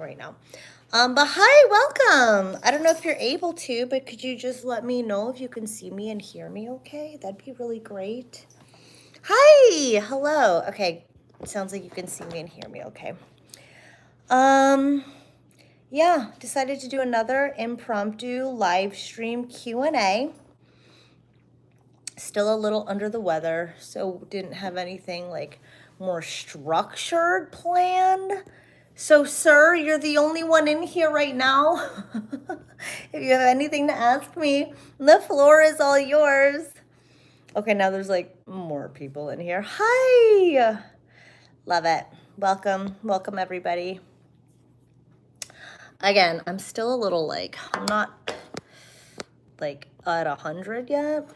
right now. But hi, welcome. I don't know if you're able to, but could you just let me know if you can see me and hear me okay? That'd be really great. Hi, hello. Okay, it sounds like you can see me and hear me okay. Um, yeah, decided to do another impromptu live stream Q&A. Still a little under the weather, so didn't have anything like more structured planned. So, sir, you're the only one in here right now. If you have anything to ask me, the floor is all yours. Okay, now there's like more people in here. Hi. Love it. Welcome. Welcome, everybody. Again, I'm still a little like, I'm not like at 100 yet,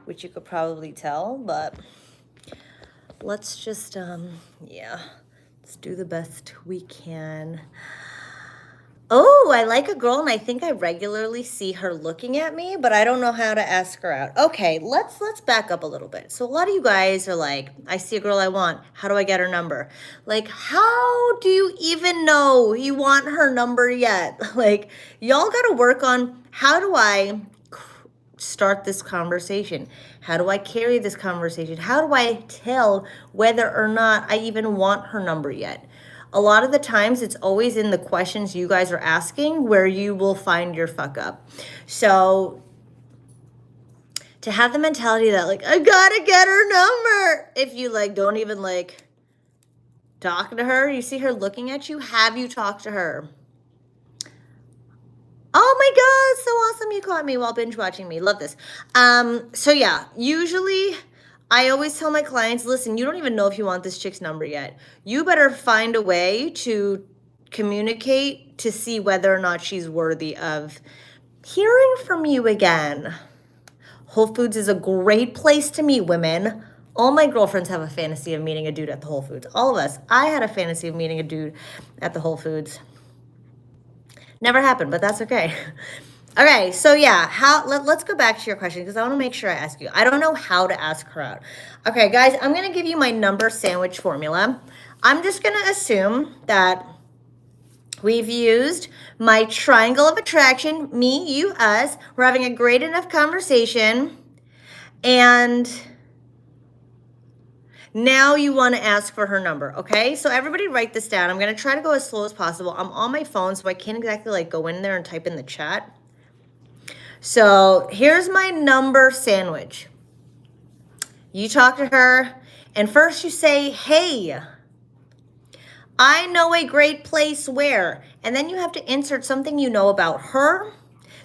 which you could probably tell, but let's just, yeah, let's do the best we can. Oh, I like a girl and I think I regularly see her looking at me, but I don't know how to ask her out. Okay, let's back up a little bit. So a lot of you guys are like, I see a girl I want. How do I get her number? Like, how do you even know you want her number yet? Like, y'all got to work on how do I start this conversation? How do I carry this conversation? How do I tell whether or not I even want her number yet? A lot of the times it's always in the questions you guys are asking where you will find your fuck up. So to have the mentality that like, I gotta get her number. If you like don't even like talk to her, you see her looking at you, have you talked to her? Oh my God, so awesome you caught me while binge watching me. Love this. So yeah, usually I always tell my clients, listen, you don't even know if you want this chick's number yet. You better find a way to communicate to see whether or not she's worthy of hearing from you again. Whole Foods is a great place to meet women. All my girlfriends have a fantasy of meeting a dude at the Whole Foods. All of us. I had a fantasy of meeting a dude at the Whole Foods. Never happened, but that's okay. Okay, so yeah, let's go back to your question because I want to make sure I ask you. I don't know how to ask her out. Okay, guys, I'm going to give you my number sandwich formula. I'm just going to assume that we've used my triangle of attraction, me, you, us. We're having a great enough conversation. And now you want to ask for her number, okay? So everybody write this down. I'm going to try to go as slow as possible. I'm on my phone, so I can't exactly like go in there and type in the chat. So here's my number sandwich. You talk to her, and first you say, hey, I know a great place where, and then you have to insert something you know about her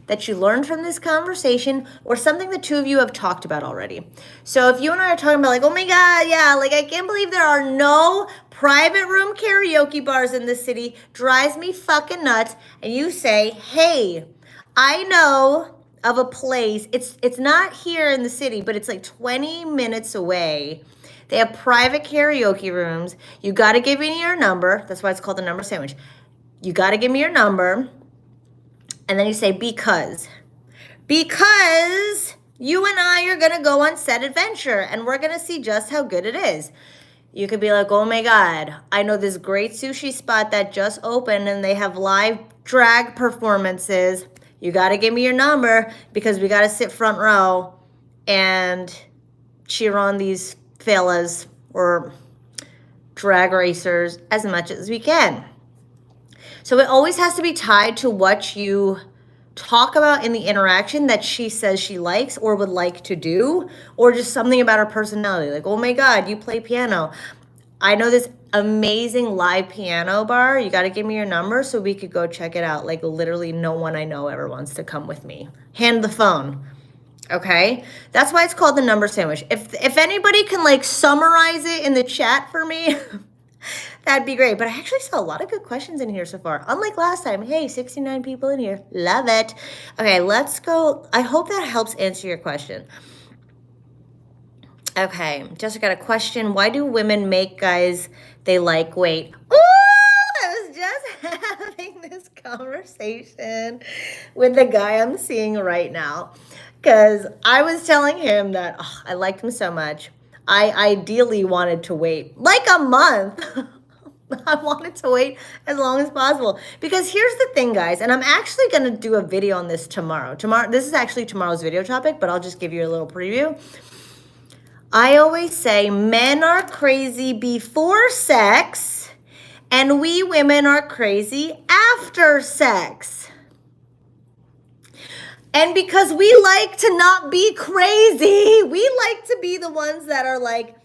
that you learned from this conversation or something the two of you have talked about already. So if you and I are talking about like, oh my God, yeah, like I can't believe there are no private room karaoke bars in this city, drives me fucking nuts. And you say, hey, I know of a place. It's not here in the city, but it's like 20 minutes away. They have private karaoke rooms. You got to give me your number. That's why it's called the number sandwich. You got to give me your number. And then you say, because you and I are going to go on said adventure and we're going to see just how good it is. You could be like, oh my God, I know this great sushi spot that just opened and they have live drag performances. You got to give me your number because we got to sit front row and cheer on these fellas or drag racers as much as we can. So it always has to be tied to what you talk about in the interaction that she says she likes or would like to do, or just something about her personality. Like, oh my God, you play piano. I know this amazing live piano bar. You got to give me your number so we could go check it out. Like literally no one I know ever wants to come with me. Hand the phone. Okay, that's why it's called the number sandwich. If anybody can like summarize it in the chat for me, that'd be great. But I actually saw a lot of good questions in here so far. Unlike last time. Hey, 69 people in here. Love it. Okay, let's go. I hope that helps answer your question. Okay, Jessica got a question. Why do women make guys they like wait? Ooh, I was just having this conversation with the guy I'm seeing right now. Because I was telling him that I liked him so much. I ideally wanted to wait like a month. I wanted to wait as long as possible. Because here's the thing, guys, and I'm actually going to do a video on this tomorrow. This is actually tomorrow's video topic, but I'll just give you a little preview. I always say men are crazy before sex, and we women are crazy after sex. And because we like to not be crazy, we like to be the ones that are like,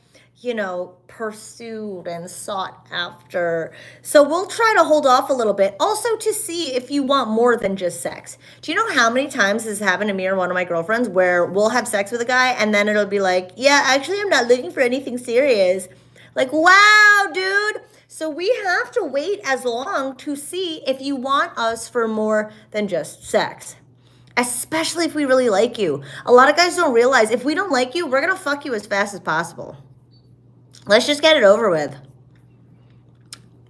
pursued and sought after. So we'll try to hold off a little bit. Also to see if you want more than just sex. Do you know how many times this has happened to me or one of my girlfriends where we'll have sex with a guy and then it'll be like, yeah, actually I'm not looking for anything serious. Like, wow, dude. So we have to wait as long to see if you want us for more than just sex. Especially if we really like you. A lot of guys don't realize if we don't like you, we're going to fuck you as fast as possible. Let's just get it over with.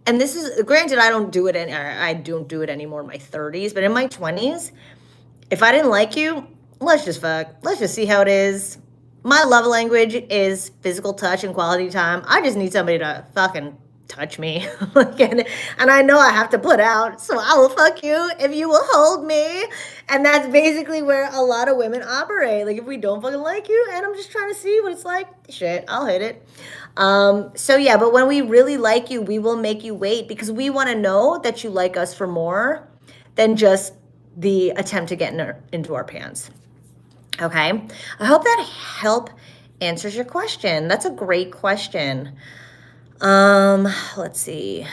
And this is, granted, I don't do it anymore in my 30s, but in my 20s, if I didn't like you, let's just fuck. Let's just see how it is. My love language is physical touch and quality time. I just need somebody to fucking touch me. and I know I have to put out, so I will fuck you if you will hold me. And that's basically where a lot of women operate. Like, if we don't fucking like you and I'm just trying to see what it's like, shit, I'll hit it. So yeah, but when we really like you, we will make you wait because we want to know that you like us for more than just the attempt to get into our pants. Okay. I hope that answers your question. That's a great question. Let's see.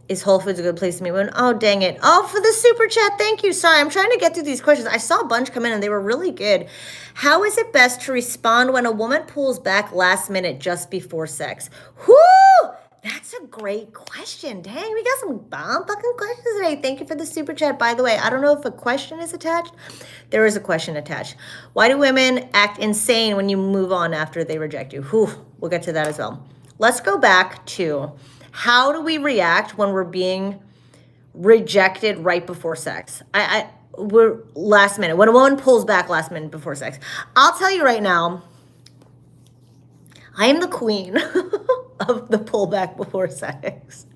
Is Whole Foods a good place to meet women? Oh, dang it. Oh, for the super chat. Thank you. Sorry, I'm trying to get through these questions. I saw a bunch come in and they were really good. How is it best to respond when a woman pulls back last minute just before sex? Whoo! That's a great question. Dang, we got some bomb fucking questions today. Thank you for the super chat. By the way, I don't know if a question is attached. There is a question attached. Why do women act insane when you move on after they reject you? Whew, we'll get to that as well. Let's go back to how do we react when we're being rejected right before sex? We're last minute. When a woman pulls back last minute before sex. I'll tell you right now, I am the queen of the pullback before sex.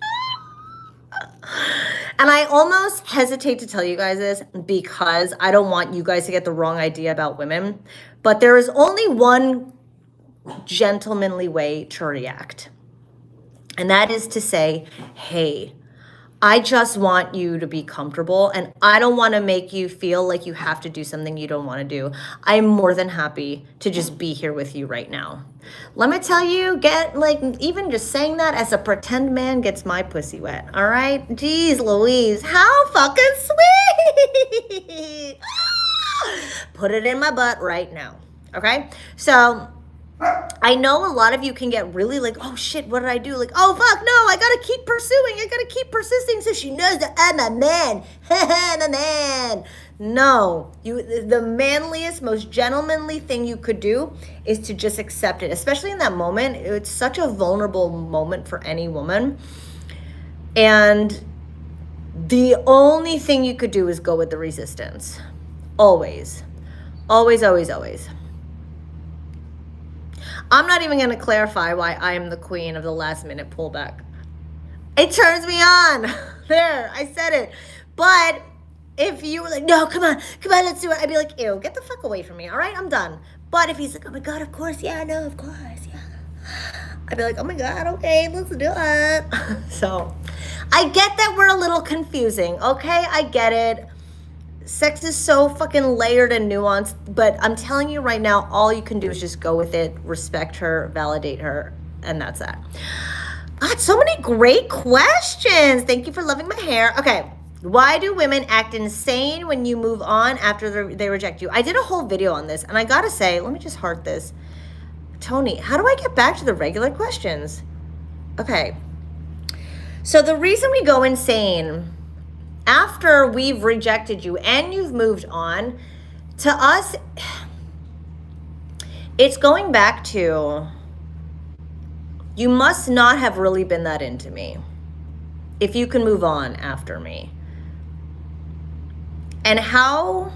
And I almost hesitate to tell you guys this because I don't want you guys to get the wrong idea about women. But there is only one gentlemanly way to react. And that is to say, hey, I just want you to be comfortable and I don't want to make you feel like you have to do something you don't want to do. I'm more than happy to just be here with you right now. Let me tell you, even just saying that as a pretend man gets my pussy wet, all right? Jeez Louise, how fucking sweet! Put it in my butt right now, okay? So I know a lot of you can get really like, oh shit, what did I do? Like, oh fuck, no, I gotta keep pursuing. I gotta keep persisting so she knows that I'm a man. I'm a man. No, the manliest, most gentlemanly thing you could do is to just accept it, especially in that moment. It's such a vulnerable moment for any woman. And the only thing you could do is go with the resistance. Always. Always, always, always. I'm not even going to clarify why I am the queen of the last minute pullback. It turns me on. There, I said it. But if you were like, no, come on, let's do it. I'd be like, ew, get the fuck away from me. All right, I'm done. But if he's like, oh my God, of course. Yeah, no, of course. Yeah. I'd be like, oh my God, okay, let's do it. So I get that we're a little confusing. Okay, I get it. Sex is so fucking layered and nuanced, but I'm telling you right now, all you can do is just go with it, respect her, validate her, and that's that. God, so many great questions. Thank you for loving my hair. Okay, why do women act insane when you move on after they reject you? I did a whole video on this, and I gotta say, let me just heart this. Tony, how do I get back to the regular questions? Okay, so the reason we go insane after we've rejected you and you've moved on, to us, it's going back to, you must not have really been that into me if you can move on after me. And how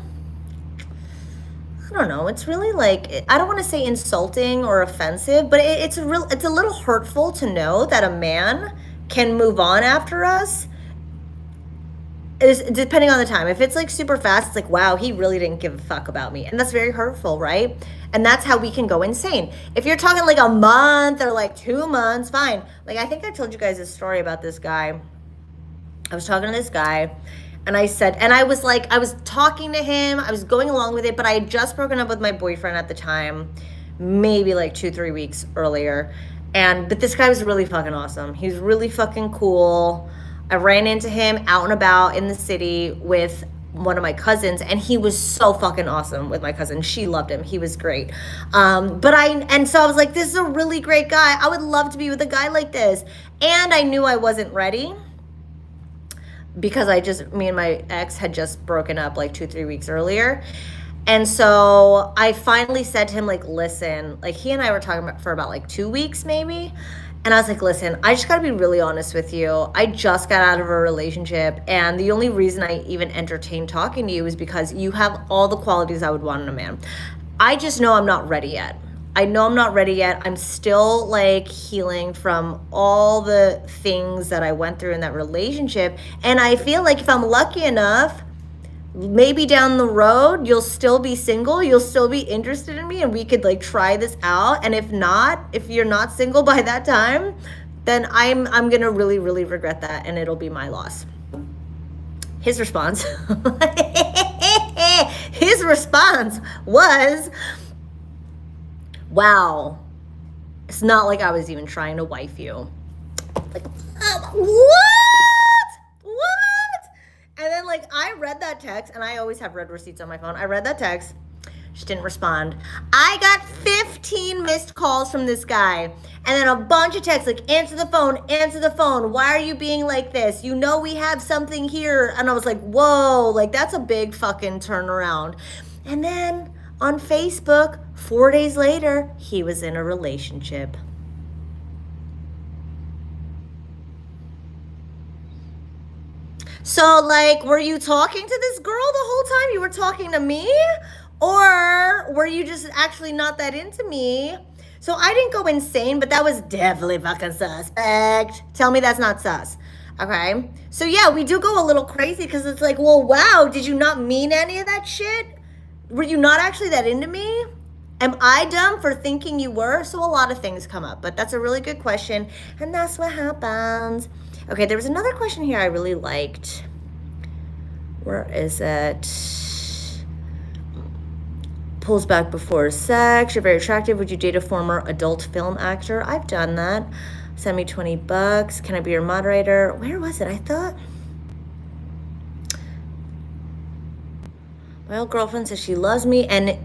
I don't know. It's really like, I don't want to say insulting or offensive, but it's a little hurtful to know that a man can move on after us. Is depending on the time. If it's like super fast, it's like, wow, he really didn't give a fuck about me. And that's very hurtful, right? And that's how we can go insane. If you're talking like a month or like 2 months, fine. Like, I think I told you guys a story about this guy. I was talking to this guy, and I said, and I was like, I was talking to him, I was going along with it, but I had just broken up with my boyfriend at the time, maybe like 2-3 weeks earlier. But this guy was really fucking awesome. He was really fucking cool. I ran into him out and about in the city with one of my cousins, and he was so fucking awesome with my cousin. She loved him. He was great. So I was like, this is a really great guy. I would love to be with a guy like this. And I knew I wasn't ready, because me and my ex had just broken up like 2-3 weeks earlier. And so I finally said to him, like, listen, like, he and I were talking for about like 2 weeks maybe. And I was like, listen, I just got to be really honest with you. I just got out of a relationship, and the only reason I even entertained talking to you is because you have all the qualities I would want in a man. I just know I'm not ready yet. I know I'm not ready yet. I'm still like healing from all the things that I went through in that relationship. And I feel like if I'm lucky enough, maybe down the road, you'll still be single, you'll still be interested in me, and we could like try this out. And if you're not single by that time, then I'm going to really, really regret that, and it'll be my loss. His response, was, wow, it's not like I was even trying to wife you. Like, what? And then like I read that text, and I always have read receipts on my phone. I read that text. She didn't respond. I got 15 missed calls from this guy, and then a bunch of texts like, answer the phone. Why are you being like this? You know we have something here. And I was like, whoa, like that's a big fucking turnaround. And then on Facebook, 4 days later, he was in a relationship. So, like, were you talking to this girl the whole time? You were talking to me? Or were you just actually not that into me? So I didn't go insane, but that was definitely fucking suspect. Tell me that's not sus. Okay? So yeah, we do go a little crazy, because it's like, well, wow, did you not mean any of that shit? Were you not actually that into me? Am I dumb for thinking you were? So a lot of things come up, but that's a really good question, and that's what happens. Okay, there was another question here I really liked. Where is it? Pulls back before sex. You're very attractive. Would you date a former adult film actor? I've done that. Send me $20. Can I be your moderator? Where was it? I thought my old girlfriend says she loves me and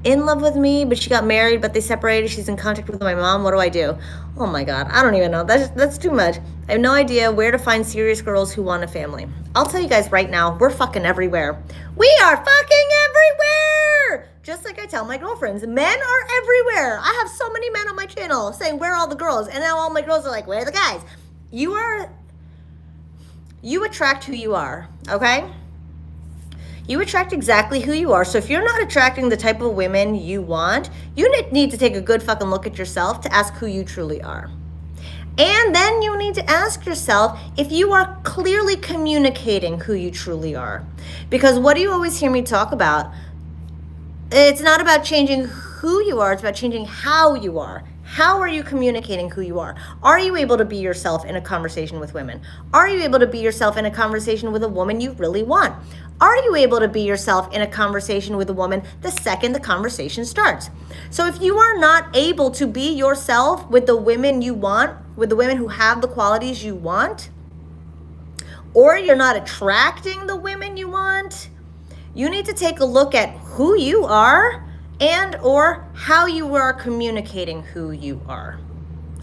in love with me, but she got married, but they separated. She's in contact with my mom. What do I do? Oh my God, I don't even know. That's too much. I have no idea where to find serious girls who want a family. I'll tell you guys right now, we're fucking everywhere. We are fucking everywhere! Just like I tell my girlfriends, men are everywhere. I have so many men on my channel saying, where are all the girls? And now all my girls are like, where are the guys? You attract who you are, okay? You attract exactly who you are. So if you're not attracting the type of women you want, you need to take a good fucking look at yourself to ask who you truly are. And then you need to ask yourself if you are clearly communicating who you truly are. Because what do you always hear me talk about? It's not about changing who you are, it's about changing how you are. How are you communicating who you are? Are you able to be yourself in a conversation with women? Are you able to be yourself in a conversation with a woman you really want? Are you able to be yourself in a conversation with a woman the second the conversation starts? So if you are not able to be yourself with the women you want, with the women who have the qualities you want, or you're not attracting the women you want, you need to take a look at who you are and or how you are communicating who you are.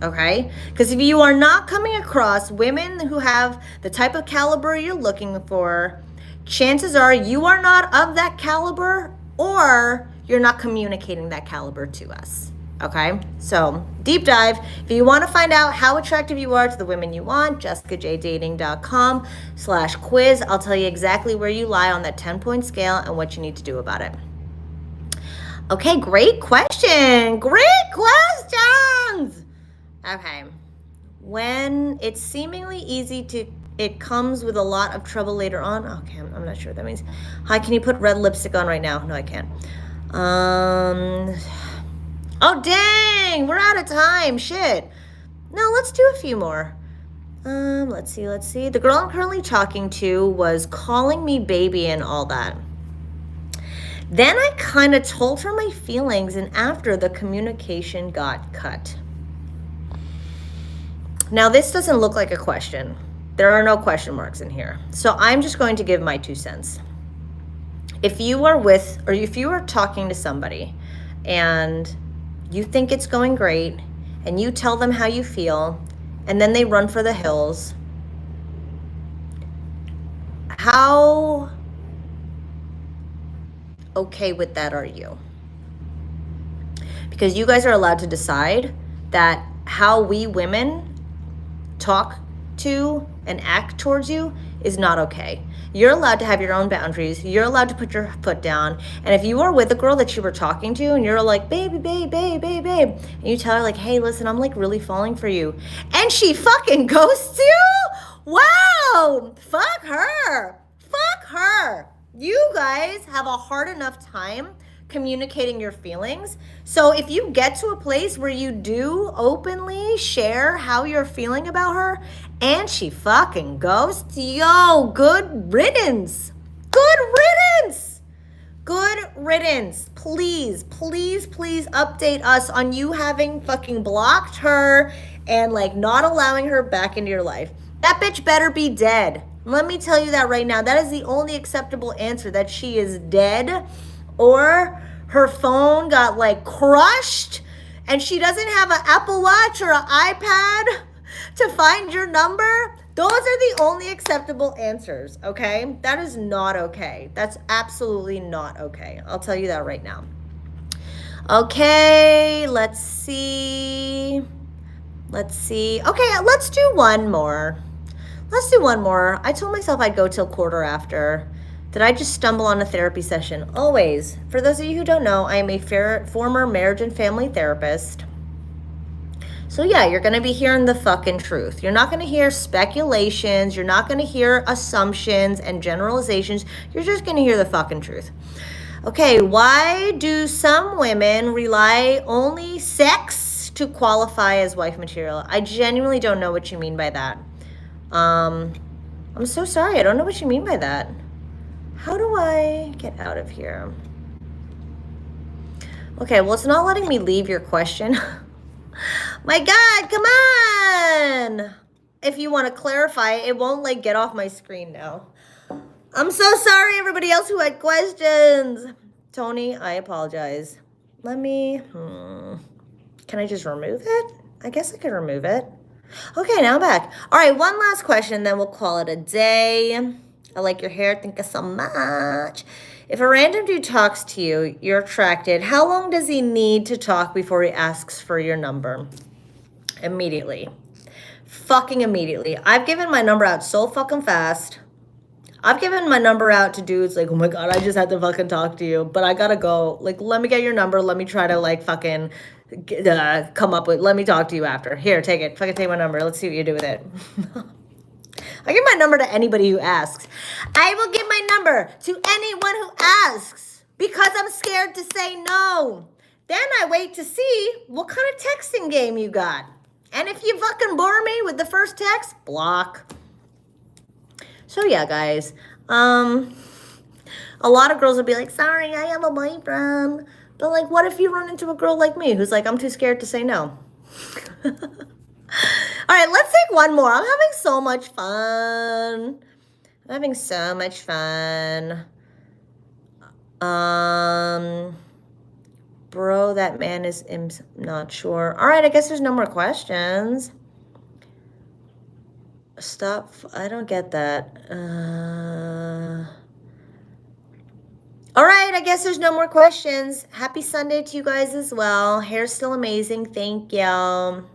Okay? Because if you are not coming across women who have the type of caliber you're looking for, chances are you are not of that caliber, or you're not communicating that caliber to us. Okay? So, deep dive. If you want to find out how attractive you are to the women you want, jessicajdating.com/quiz. I'll tell you exactly where you lie on that 10-point scale and what you need to do about it. Okay, great question. Great questions. Okay. When it's seemingly easy to, it comes with a lot of trouble later on. Okay, I'm not sure what that means. Hi, can you put red lipstick on right now? No, I can't. Oh, dang, we're out of time. Shit. No, let's do a few more. Let's see. The girl I'm currently talking to was calling me baby and all that. Then I kind of told her my feelings, and after, the communication got cut. Now, this doesn't look like a question. There are no question marks in here. So I'm just going to give my 2 cents. If you are with, or if you are talking to somebody and you think it's going great and you tell them how you feel and then they run for the hills, how okay with that are you? Because you guys are allowed to decide that how we women talk to and act towards you is not okay. You're allowed to have your own boundaries. You're allowed to put your foot down. And if you are with a girl that you were talking to and you're like, baby, babe, babe, babe, babe, and you tell her like, hey, listen, I'm like really falling for you, and she fucking ghosts you, wow, fuck her. Fuck her. You guys have a hard enough time communicating your feelings. So if you get to a place where you do openly share how you're feeling about her and she fucking ghosts, yo, good riddance. Good riddance. Good riddance. Please, please, please update us on you having fucking blocked her and like not allowing her back into your life. That bitch better be dead. Let me tell you that right now. That is the only acceptable answer, that she is dead, or her phone got like crushed and she doesn't have an Apple Watch or an iPad to find your number. Those are the only acceptable answers, okay? That is not okay. That's absolutely not okay. I'll tell you that right now. Okay, let's see. Okay, let's do one more. I told myself I'd go till quarter after. Did I just stumble on a therapy session? Always. For those of you who don't know, I am a former marriage and family therapist. So yeah, you're going to be hearing the fucking truth. You're not going to hear speculations. You're not going to hear assumptions and generalizations. You're just going to hear the fucking truth. Okay, why do some women rely only sex to qualify as wife material? I genuinely don't know what you mean by that. I'm so sorry. I don't know what you mean by that. How do I get out of here? Okay, well, it's not letting me leave your question. My God, come on. If you want to clarify, it won't like get off my screen now. I'm so sorry, everybody else who had questions. Tony, I apologize. Let me, can I just remove it? I guess I could remove it. Okay, now I'm back. All right, one last question, then we'll call it a day. I like your hair. Thank you so much. If a random dude talks to you, you're attracted, how long does he need to talk before he asks for your number? Immediately. Fucking immediately. I've given my number out so fucking fast. I've given my number out to dudes like, oh my God, I just had to fucking talk to you, but I gotta go. Like, let me get your number. Let me try to like fucking come up with, let me talk to you after. Here, take it. Fucking take my number. Let's see what you do with it. I give my number to anybody who asks. I will give my number to anyone who asks because I'm scared to say no. Then I wait to see what kind of texting game you got. And if you fucking bore me with the first text, block. So yeah, guys, a lot of girls will be like, sorry, I have a boyfriend. But like, what if you run into a girl like me who's like, I'm too scared to say no? All right, let's take one more. I'm having so much fun. Bro, that man is not sure. All right, I guess there's no more questions. Stop. I don't get that. All right, I guess there's no more questions. Happy Sunday to you guys as well. Hair's still amazing. Thank you.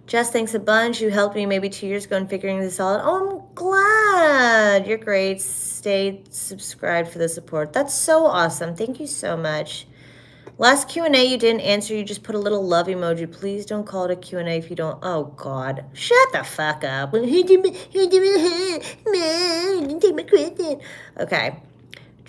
Jess, thanks a bunch. You helped me maybe 2 years ago in figuring this all out. Oh, I'm glad. You're great. stay subscribed for the support. That's so awesome. Thank you so much. Last Q&A you didn't answer. You just put a little love emoji. Please don't call it a Q&A if you don't. Oh, God. Shut the fuck up. Okay.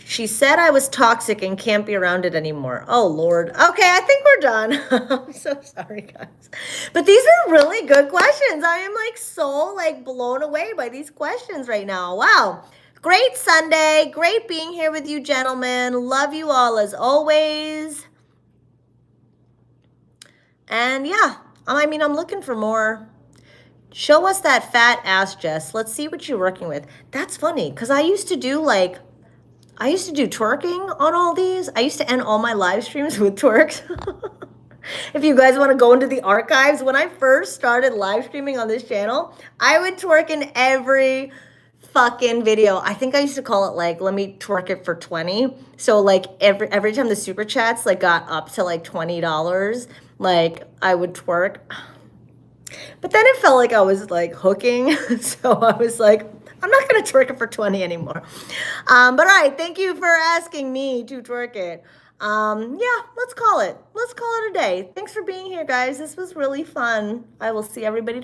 She said I was toxic and can't be around it anymore. Oh, Lord. Okay, I think we're done. I'm so sorry, guys. But these are really good questions. I am like so like blown away by these questions right now. Wow. Great Sunday. Great being here with you, gentlemen. Love you all as always. And yeah, I mean, I'm looking for more. Show us that fat ass, Jess. Let's see what you're working with. That's funny because I used to do twerking on all these. I used to end all my live streams with twerks. If you guys want to go into the archives, when I first started live streaming on this channel, I would twerk in every fucking video. I think I used to call it like, let me twerk it for 20. So like every time the super chats like got up to like $20, like I would twerk. But then it felt like I was like hooking. So I was like, I'm not going to twerk it for 20 anymore. But all right, thank you for asking me to twerk it. Yeah, let's call it a day. Thanks for being here, guys. This was really fun. I will see everybody